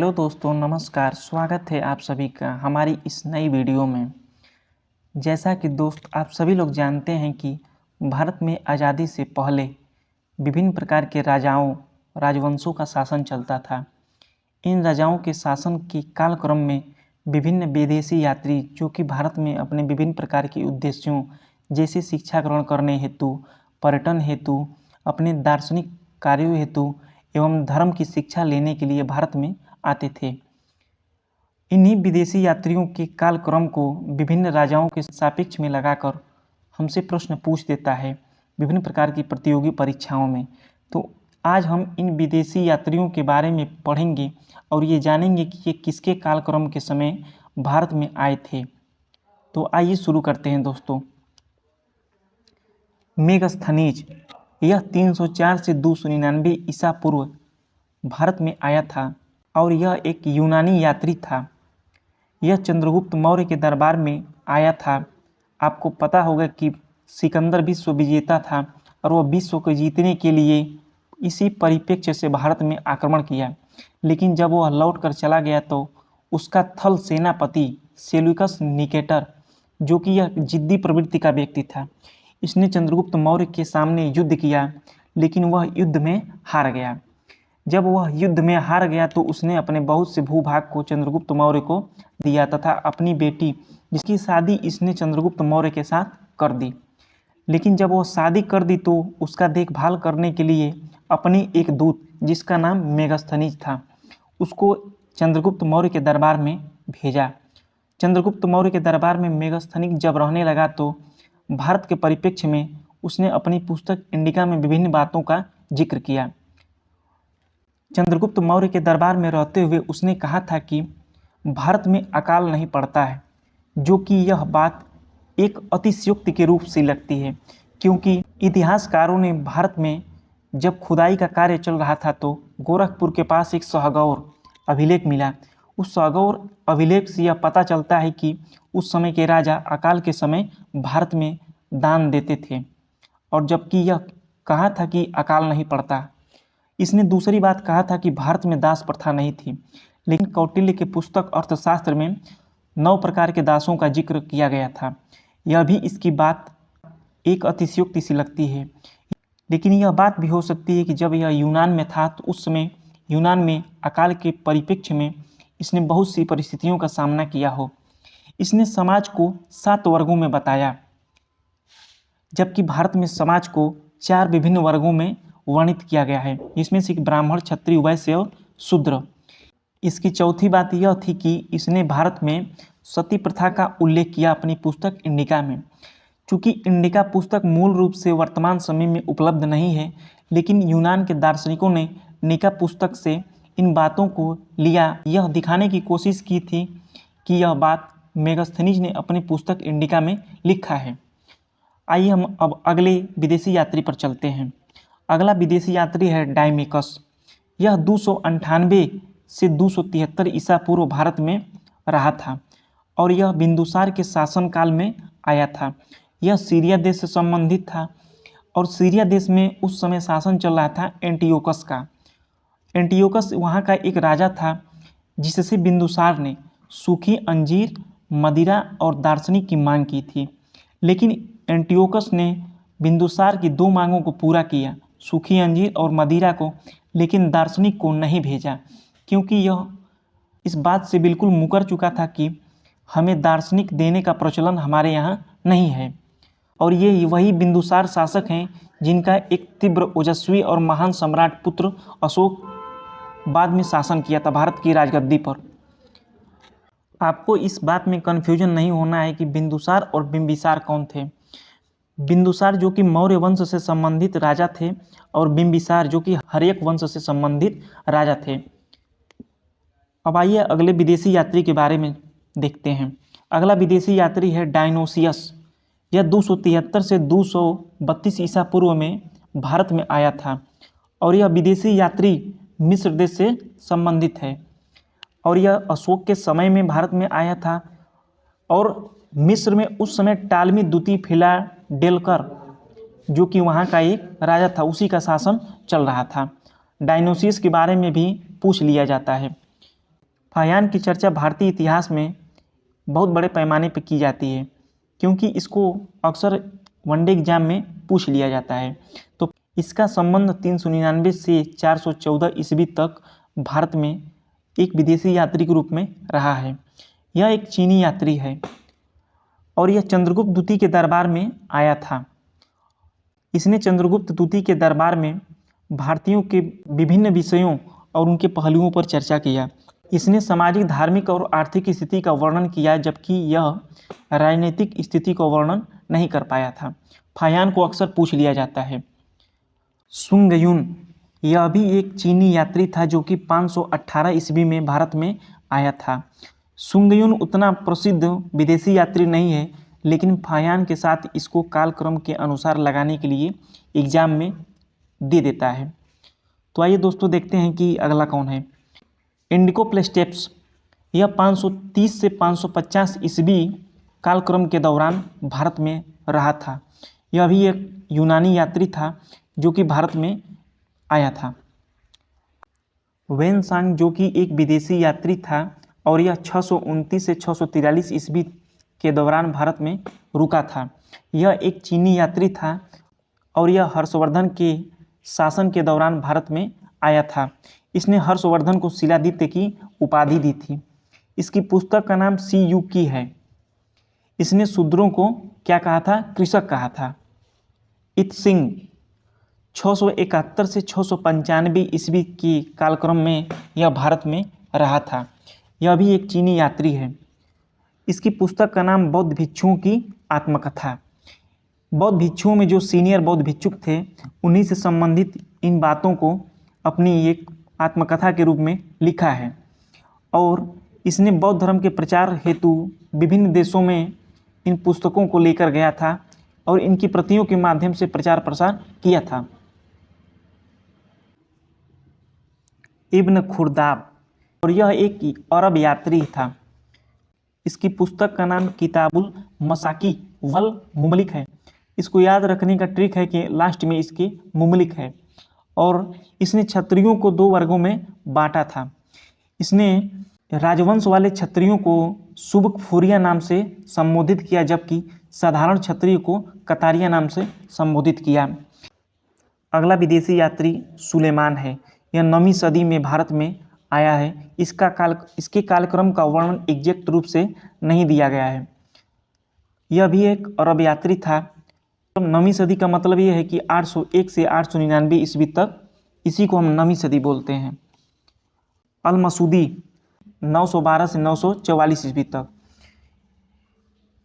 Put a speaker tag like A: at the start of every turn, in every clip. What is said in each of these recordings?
A: Hello दोस्तों, नमस्कार। स्वागत है आप सभी का हमारी इस नई वीडियो में। जैसा कि दोस्त आप सभी लोग जानते हैं कि भारत में आज़ादी से पहले विभिन्न प्रकार के राजाओं राजवंशों का शासन चलता था। इन राजाओं के शासन के कालक्रम में विभिन्न विदेशी यात्री जो कि भारत में अपने विभिन्न प्रकार के उद्देश्यों जैसे शिक्षा ग्रहण करने हेतु, पर्यटन हेतु, अपने दार्शनिक कार्यों हेतु एवं धर्म की शिक्षा लेने के लिए भारत में आते थे। इन्हीं विदेशी यात्रियों के कालक्रम को विभिन्न राजाओं के सापेक्ष में लगाकर हमसे प्रश्न पूछ देता है विभिन्न प्रकार की प्रतियोगी परीक्षाओं में। तो आज हम इन विदेशी यात्रियों के बारे में पढ़ेंगे और ये जानेंगे कि ये किसके कालक्रम के समय भारत में आए थे। तो आइए शुरू करते हैं दोस्तों। मेगस्थनीज यह 304 से 299 ईसा पूर्व भारत में आया था और यह एक यूनानी यात्री था। यह चंद्रगुप्त मौर्य के दरबार में आया था। आपको पता होगा कि सिकंदर विश्व विजेता था और वह विश्व को जीतने के लिए इसी परिप्रेक्ष्य से भारत में आक्रमण किया, लेकिन जब वह लौट कर चला गया तो उसका थल सेनापति सेल्यूकस निकेटर, जो कि यह जिद्दी प्रवृत्ति का व्यक्ति था, इसने चंद्रगुप्त मौर्य के सामने युद्ध किया, लेकिन वह युद्ध में हार गया। जब वह युद्ध में हार गया तो उसने अपने बहुत से भूभाग को चंद्रगुप्त मौर्य को दिया तथा अपनी बेटी, जिसकी शादी इसने चंद्रगुप्त मौर्य के साथ कर दी। लेकिन जब वह शादी कर दी तो उसका देखभाल करने के लिए अपनी एक दूत, जिसका नाम मेगस्थनीज था, उसको चंद्रगुप्त मौर्य के दरबार में भेजा। चंद्रगुप्त मौर्य के दरबार में मेगस्थनीज जब रहने लगा तो भारत के परिप्रेक्ष्य में उसने अपनी पुस्तक इंडिका में विभिन्न बातों का जिक्र किया। चंद्रगुप्त मौर्य के दरबार में रहते हुए उसने कहा था कि भारत में अकाल नहीं पड़ता है, जो कि यह बात एक अतिशयोक्ति के रूप से लगती है, क्योंकि इतिहासकारों ने भारत में जब खुदाई का कार्य चल रहा था तो गोरखपुर के पास एक सहगौर अभिलेख मिला। उस सहगौर अभिलेख से यह पता चलता है कि उस समय के राजा अकाल के समय भारत में दान देते थे, और जबकि यह कहा था कि अकाल नहीं पड़ता। इसने दूसरी बात कहा था कि भारत में दास प्रथा नहीं थी, लेकिन कौटिल्य के पुस्तक अर्थशास्त्र में 9 प्रकार के दासों का जिक्र किया गया था। यह भी इसकी बात एक अतिशयोक्ति सी लगती है, लेकिन यह बात भी हो सकती है कि जब यह यूनान में था तो उस समय यूनान में अकाल के परिप्रेक्ष्य में इसने बहुत सी परिस्थितियों का सामना किया हो। इसने समाज को 7 वर्गों में बताया, जबकि भारत में समाज को 4 विभिन्न वर्गों में वर्णित किया गया है, जिसमें से ब्राह्मण, क्षत्रिय, वैश्य और शूद्र। इसकी चौथी बात यह थी कि इसने भारत में सती प्रथा का उल्लेख किया अपनी पुस्तक इंडिका में। चूँकि इंडिका पुस्तक मूल रूप से वर्तमान समय में उपलब्ध नहीं है, लेकिन यूनान के दार्शनिकों ने इंडिका पुस्तक से इन बातों को लिया, यह दिखाने की कोशिश की थी कि यह बात मेगस्थनीज ने अपनी पुस्तक इंडिका में लिखा है। आइए हम अब अगले विदेशी यात्री पर चलते हैं। अगला विदेशी यात्री है डायमेकस। यह 298 से 273 ईसा पूर्व भारत में रहा था और यह बिंदुसार के शासनकाल में आया था। यह सीरिया देश से संबंधित था और सीरिया देश में उस समय शासन चल रहा था एंटियोकस का। एंटियोकस वहाँ का एक राजा था जिससे बिंदुसार ने सूखी अंजीर, मदिरा और दार्शनिक की मांग की थी, लेकिन एंटियोकस ने बिंदुसार की 2 मांगों को पूरा किया, सूखी अंजीर और मदिरा को, लेकिन दार्शनिक को नहीं भेजा, क्योंकि यह इस बात से बिल्कुल मुकर चुका था कि हमें दार्शनिक देने का प्रचलन हमारे यहाँ नहीं है। और ये वही बिंदुसार शासक हैं जिनका एक तीव्र, ओजस्वी और महान सम्राट पुत्र अशोक बाद में शासन किया था भारत की राजगद्दी पर। आपको इस बात में कन्फ्यूजन नहीं होना है कि बिंदुसार और बिंबिसार कौन थे। बिंदुसार जो कि मौर्य वंश से संबंधित राजा थे और बिंबिसार जो कि हर्यक वंश से संबंधित राजा थे। अब आइए अगले विदेशी यात्री के बारे में देखते हैं। अगला विदेशी यात्री है डायनोसियस। यह 273 से 232 ईसा पूर्व में भारत में आया था और यह विदेशी यात्री मिस्र देश से संबंधित है और यह अशोक के समय में भारत में आया था और मिस्र में उस समय टालमी द्वितीय फिलाडेल्फर, जो कि वहाँ का एक राजा था, उसी का शासन चल रहा था। डायनोसियस के बारे में भी पूछ लिया जाता है। फाहियान की चर्चा भारतीय इतिहास में बहुत बड़े पैमाने पर की जाती है, क्योंकि इसको अक्सर वनडे एग्जाम में पूछ लिया जाता है। तो इसका संबंध 399 से 414 ईस्वी तक भारत में एक विदेशी यात्री के रूप में रहा है। यह एक चीनी यात्री है और यह चंद्रगुप्त द्वितीय के दरबार में आया था। इसने चंद्रगुप्त द्वितीय के दरबार में भारतीयों के विभिन्न विषयों और उनके पहलुओं पर चर्चा किया। इसने सामाजिक, धार्मिक और आर्थिक स्थिति का वर्णन किया, जबकि यह राजनीतिक स्थिति का वर्णन नहीं कर पाया था। फाहियान को अक्सर पूछ लिया जाता है। सुंगयुन, यह भी एक चीनी यात्री था जो कि 518 ईस्वी में भारत में आया था। सुंगयुन उतना प्रसिद्ध विदेशी यात्री नहीं है, लेकिन फाहियान के साथ इसको कालक्रम के अनुसार लगाने के लिए एग्जाम में दे देता है। तो आइए दोस्तों देखते हैं कि अगला कौन है। इंडिको प्लेस्टेप्स, यह 530 से 550 ईस्वी कालक्रम के दौरान भारत में रहा था। यह भी एक यूनानी यात्री था जो कि भारत में आया था। वेनसांग, जो कि एक विदेशी यात्री था और यह 629 से 643 ईस्वी के दौरान भारत में रुका था। यह एक चीनी यात्री था और यह हर्षवर्धन के शासन के दौरान भारत में आया था। इसने हर्षवर्धन को शिलादित्य की उपाधि दी थी। इसकी पुस्तक का नाम सी यू की है। इसने शूद्रों को क्या कहा था? कृषक कहा था। इत्सिंग 671 से 695 ईस्वी के कालक्रम में यह भारत में रहा था। यह भी एक चीनी यात्री है। इसकी पुस्तक का नाम बौद्ध भिक्षुओं की आत्मकथा। बौद्ध भिक्षुओं में जो सीनियर बौद्ध भिक्षुक थे, उन्हीं से संबंधित इन बातों को अपनी एक आत्मकथा के रूप में लिखा है और इसने बौद्ध धर्म के प्रचार हेतु विभिन्न देशों में इन पुस्तकों को लेकर गया था और इनकी प्रतियों के माध्यम से प्रचार प्रसार किया था। इब्न खुर्दाब, और यह एक अरब यात्री था। इसकी पुस्तक का नाम किताबुल मसाकी वल मुमलिक है। इसको याद रखने का ट्रिक है कि लास्ट में इसके मुमलिक है। और इसने क्षत्रियों को 2 वर्गों में बांटा था। इसने राजवंश वाले क्षत्रियों को सुबकफोरिया नाम से संबोधित किया, जबकि साधारण क्षत्रिय को कतारिया नाम से संबोधित किया। अगला विदेशी यात्री सुलेमान है। यह 9वीं सदी में भारत में आया है। इसके कालक्रम का वर्णन एग्जैक्ट रूप से नहीं दिया गया है। यह भी एक अरब यात्री था। 9वीं सदी का मतलब यह है कि 801 से 899 ईस्वी तक, इसी को हम 9वीं सदी बोलते हैं। अल मसूदी 912 से 944 ईस्वी तक।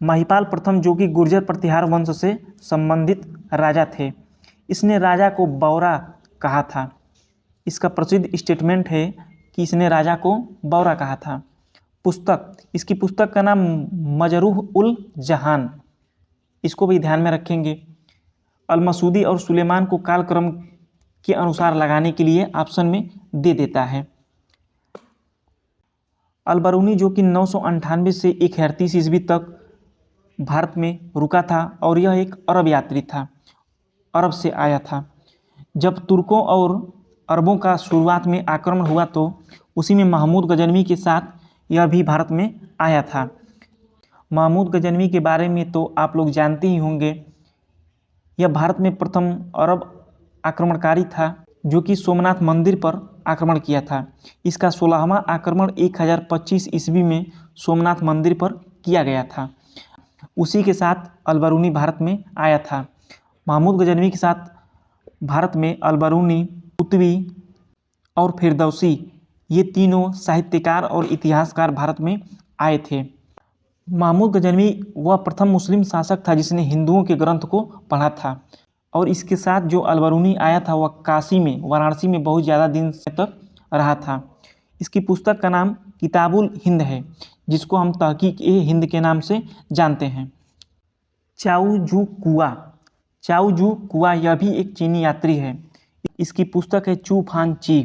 A: महिपाल प्रथम, जो कि गुर्जर प्रतिहार वंश से संबंधित राजा थे, इसने राजा को बौरा कहा था। इसका प्रसिद्ध स्टेटमेंट है कि इसने राजा को बौरा कहा था। इसकी पुस्तक का नाम मजरूह उल जहान, इसको भी ध्यान में रखेंगे। अल मसूदी और सुलेमान को कालक्रम के अनुसार लगाने के लिए ऑप्शन में दे देता है। अल-बरूनी, जो कि 998 से 1038 ईस्वी तक भारत में रुका था और यह एक अरब यात्री था, अरब से आया था। जब तुर्कों और अरबों का शुरुआत में आक्रमण हुआ तो उसी में महमूद गजनवी के साथ यह भी भारत में आया था। महमूद गजनवी के बारे में तो आप लोग जानते ही होंगे। यह भारत में प्रथम अरब आक्रमणकारी था जो कि सोमनाथ मंदिर पर आक्रमण किया था। इसका 16वां आक्रमण 1025 ईस्वी में सोमनाथ मंदिर पर किया गया था। उसी के साथ अल-बरूनी भारत में आया था। महमूद गजनवी के साथ भारत में अल-बरूनी, कुतुबी और फिरदौसी, ये तीनों साहित्यकार और इतिहासकार भारत में आए थे। महमूद गजनवी वह प्रथम मुस्लिम शासक था जिसने हिंदुओं के ग्रंथ को पढ़ा था। और इसके साथ जो अल-बरूनी आया था वह काशी में, वाराणसी में बहुत ज़्यादा दिन तक रहा था। इसकी पुस्तक का नाम किताबुल हिंद है, जिसको हम तहकीक-ए-हिंद के नाम से जानते हैं। चाउ जू कुआ यह भी एक चीनी यात्री है। इसकी पुस्तक है चू फान ची।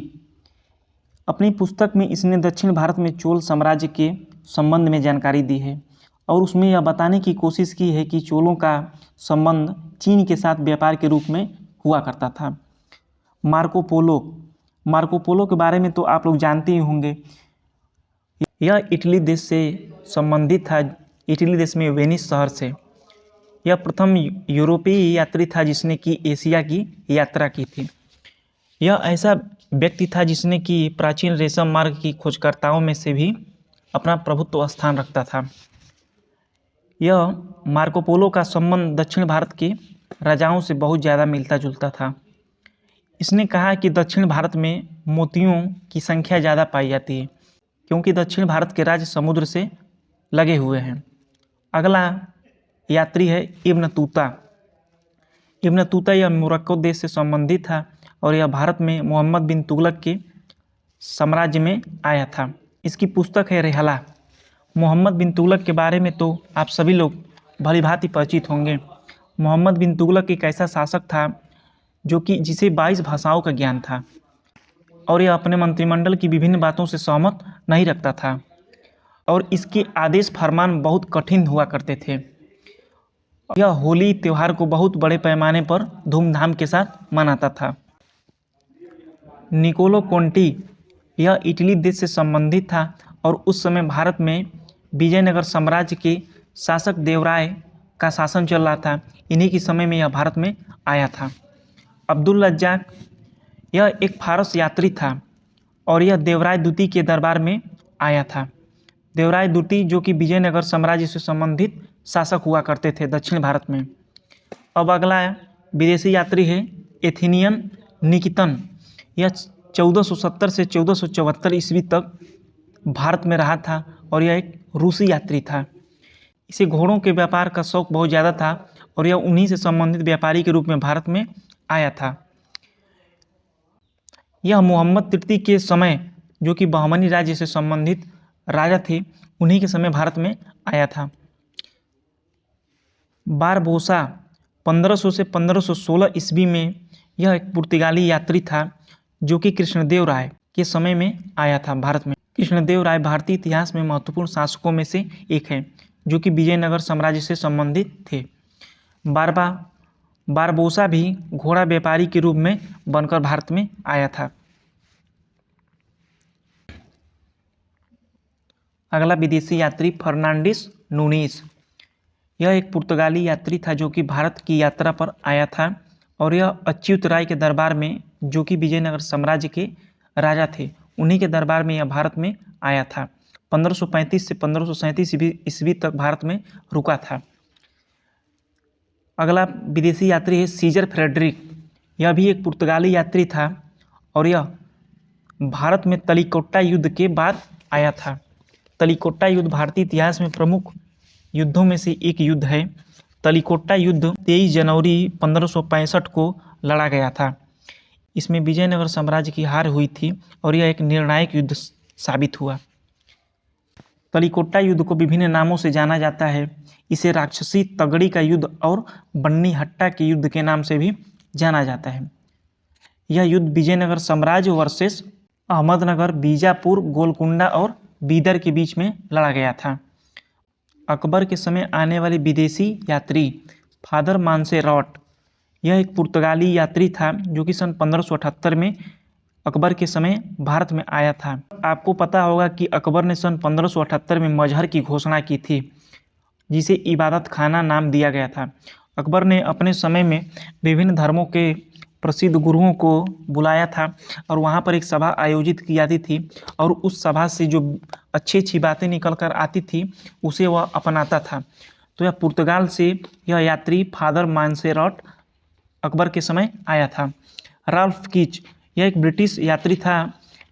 A: अपनी पुस्तक में इसने दक्षिण भारत में चोल साम्राज्य के संबंध में जानकारी दी है और उसमें यह बताने की कोशिश की है कि चोलों का संबंध चीन के साथ व्यापार के रूप में हुआ करता था। मार्को पोलो के बारे में तो आप लोग जानते ही होंगे। यह इटली देश से संबंधित था। इटली देश में वेनिस शहर से यह प्रथम यूरोपीय यात्री था जिसने कि एशिया की यात्रा की थी। यह ऐसा व्यक्ति था जिसने कि प्राचीन रेशम मार्ग की खोजकर्ताओं में से भी अपना प्रभुत्व स्थान रखता था। यह मार्को पोलो का संबंध दक्षिण भारत के राजाओं से बहुत ज़्यादा मिलता जुलता था। इसने कहा कि दक्षिण भारत में मोतियों की संख्या ज़्यादा पाई जाती है क्योंकि दक्षिण भारत के राज्य समुद्र से लगे हुए हैं। अगला यात्री है इब्न तूता। इब्न तूता यह मोरक्को देश से संबंधित था और यह भारत में मोहम्मद बिन तुगलक के साम्राज्य में आया था। इसकी पुस्तक है रिहला। मोहम्मद बिन तुगलक के बारे में तो आप सभी लोग भली भांति परिचित होंगे। मोहम्मद बिन तुगलक एक ऐसा शासक था जो कि जिसे 22 भाषाओं का ज्ञान था और यह अपने मंत्रिमंडल की विभिन्न बातों से सहमत नहीं रखता था और इसके आदेश फरमान बहुत कठिन हुआ करते थे। यह होली त्यौहार को बहुत बड़े पैमाने पर धूमधाम के साथ मनाता था। निकोलो कोंटी यह इटली देश से संबंधित था और उस समय भारत में विजयनगर साम्राज्य के शासक देवराय का शासन चल रहा था। इन्हीं के समय में यह भारत में आया था। अब्दुल रज्जाक यह एक फारस यात्री था और यह देवराय द्वितीय के दरबार में आया था। देवराय द्वितीय जो कि विजयनगर साम्राज्य से संबंधित शासक हुआ करते थे दक्षिण भारत में। अब अगला विदेशी यात्री है एथेनियन निकितन। यह 1470 से 1474 ईस्वी तक भारत में रहा था और यह एक रूसी यात्री था। इसे घोड़ों के व्यापार का शौक बहुत ज़्यादा था और यह उन्हीं से संबंधित व्यापारी के रूप में भारत में आया था। यह मोहम्मद तृतीय के समय जो कि बहमनी राज्य से संबंधित राजा थे उन्हीं के समय भारत में आया था। बारबोसा 1500 से 1516 ईस्वी में यह एक पुर्तगाली यात्री था जो कि कृष्णदेव राय के समय में आया था भारत में। कृष्णदेव राय भारतीय इतिहास में महत्वपूर्ण शासकों में से एक है जो कि विजयनगर साम्राज्य से संबंधित थे। बारबोसा भी घोड़ा व्यापारी के रूप में बनकर भारत में आया था। अगला विदेशी यात्री फर्नांडिस नूनीस। यह एक पुर्तगाली यात्री था जो कि भारत की यात्रा पर आया था और यह अच्युत राय के दरबार में जो कि विजयनगर साम्राज्य के राजा थे उन्हीं के दरबार में यह भारत में आया था। 1535 से 1537 ईस्वी तक भारत में रुका था। अगला विदेशी यात्री है सीजर फ्रेडरिक। यह भी एक पुर्तगाली यात्री था और यह भारत में तलिकोट्टा युद्ध के बाद आया था। तलिकोट्टा युद्ध भारतीय इतिहास में प्रमुख युद्धों में से एक युद्ध है। तलिकोट्टा युद्ध 23 जनवरी 1565 को लड़ा गया था। इसमें विजयनगर साम्राज्य की हार हुई थी और यह एक निर्णायक युद्ध साबित हुआ। तलिकोट्टा युद्ध को विभिन्न नामों से जाना जाता है। इसे राक्षसी तगड़ी का युद्ध और बन्नी हट्टा के युद्ध के नाम से भी जाना जाता है। यह युद्ध विजयनगर साम्राज्य वर्सेस अहमदनगर, बीजापुर, गोलकुंडा और बीदर के बीच में लड़ा गया था। अकबर के समय आने वाले विदेशी यात्री फादर मानसेरॉट। यह एक पुर्तगाली यात्री था जो कि सन 1578 में अकबर के समय भारत में आया था। आपको पता होगा कि अकबर ने सन 1578 में मजहर की घोषणा की थी जिसे इबादत खाना नाम दिया गया था। अकबर ने अपने समय में विभिन्न धर्मों के प्रसिद्ध गुरुओं को बुलाया था और वहाँ पर एक सभा आयोजित की जाती थी और उस सभा से जो अच्छी अच्छी बातें निकल कर आती थी उसे वह अपनाता था। तो यह पुर्तगाल से यह यात्री फादर मानसेरॉट अकबर के समय आया था। राल्फ कीच यह एक ब्रिटिश यात्री था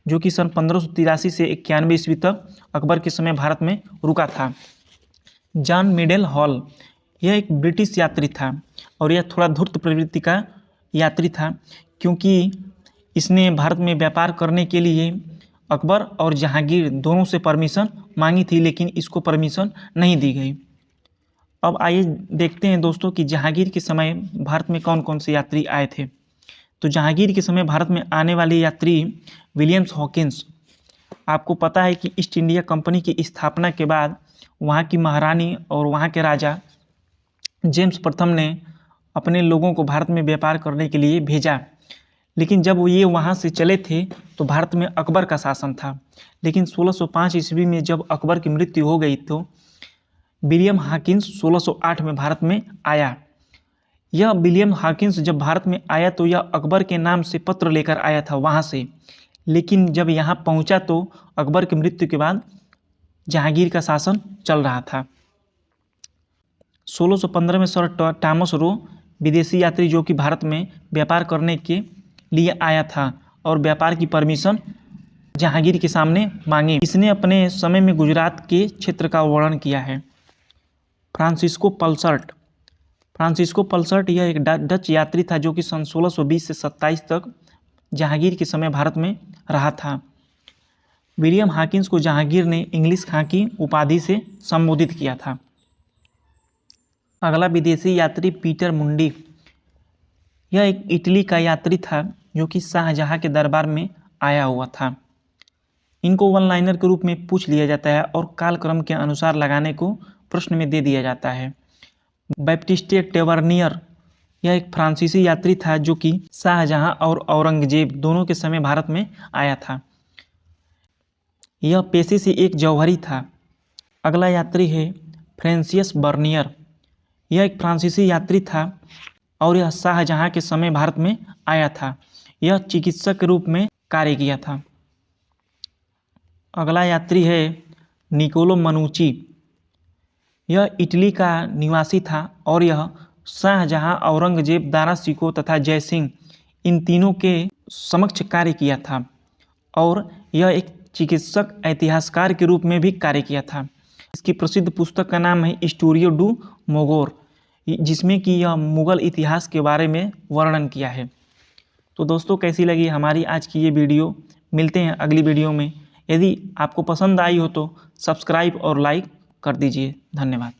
A: जो कि सन 1583 से 91 ईस्वी तक अकबर के समय भारत में रुका था। जॉन मिडेल हॉल यह एक ब्रिटिश यात्री था और यह थोड़ा धूर्त प्रवृत्ति का यात्री था क्योंकि इसने भारत में व्यापार करने के लिए अकबर और जहांगीर दोनों से परमिशन मांगी थी लेकिन इसको परमिशन नहीं दी गई। अब आइए देखते हैं दोस्तों कि जहांगीर के समय भारत में कौन कौन से यात्री आए थे। तो जहांगीर के समय भारत में आने वाले यात्री विलियम्स हॉकिंस। आपको पता है कि ईस्ट इंडिया कंपनी की स्थापना के बाद वहाँ की महारानी और वहाँ के राजा जेम्स प्रथम ने अपने लोगों को भारत में व्यापार करने के लिए भेजा लेकिन जब वो ये वहाँ से चले थे तो भारत में अकबर का शासन था। लेकिन 1605 ईस्वी में जब अकबर की मृत्यु हो गई तो विलियम हॉकिंस 1608 में भारत में आया। यह विलियम हॉकिंस जब भारत में आया तो यह अकबर के नाम से पत्र लेकर आया था वहाँ से, लेकिन जब यहाँ पहुँचा तो अकबर की मृत्यु के बाद जहांगीर का शासन चल रहा था। 1615 में सर टॉमस रो विदेशी यात्री जो कि भारत में व्यापार करने के लिए आया था और व्यापार की परमिशन जहांगीर के सामने मांगी। इसने अपने समय में गुजरात के क्षेत्र का वर्णन किया है। फ्रांसिस्को पल्सर्ट यह एक डच यात्री था जो कि सन 1620 से 27 तक जहांगीर के समय भारत में रहा था। विलियम हॉकिंस को जहांगीर ने इंग्लिश खां की उपाधि से संबोधित किया था। अगला विदेशी यात्री पीटर मुंडी, यह एक इटली का यात्री था जो कि शाहजहां के दरबार में आया हुआ था। इनको वन लाइनर के रूप में पूछ लिया जाता है और कालक्रम के अनुसार लगाने को प्रश्न में दे दिया जाता है। बैप्टिस्टे टेवर्नियर, यह एक फ्रांसीसी यात्री था जो कि शाहजहां और औरंगजेब दोनों के समय भारत में आया था। यह पेशे से एक जौहरी था। अगला यात्री है फ्रेंसियस बर्नियर, यह एक फ्रांसीसी यात्री था और यह शाहजहां के समय भारत में आया था। यह चिकित्सक के रूप में कार्य किया था। अगला यात्री है निकोलो मनुची, यह इटली का निवासी था और यह शाहजहां, औरंगजेब, दारा शिकोह तथा जयसिंह इन तीनों के समक्ष कार्य किया था और यह एक चिकित्सक इतिहासकार के रूप में भी कार्य किया था। इसकी प्रसिद्ध पुस्तक का नाम है हिस्टोरियो डू मोगोर, जिसमें कि यह मुग़ल इतिहास के बारे में वर्णन किया है। तो दोस्तों, कैसी लगी हमारी आज की ये वीडियो? मिलते हैं अगली वीडियो में। यदि आपको पसंद आई हो तो सब्सक्राइब और लाइक कर दीजिए। धन्यवाद।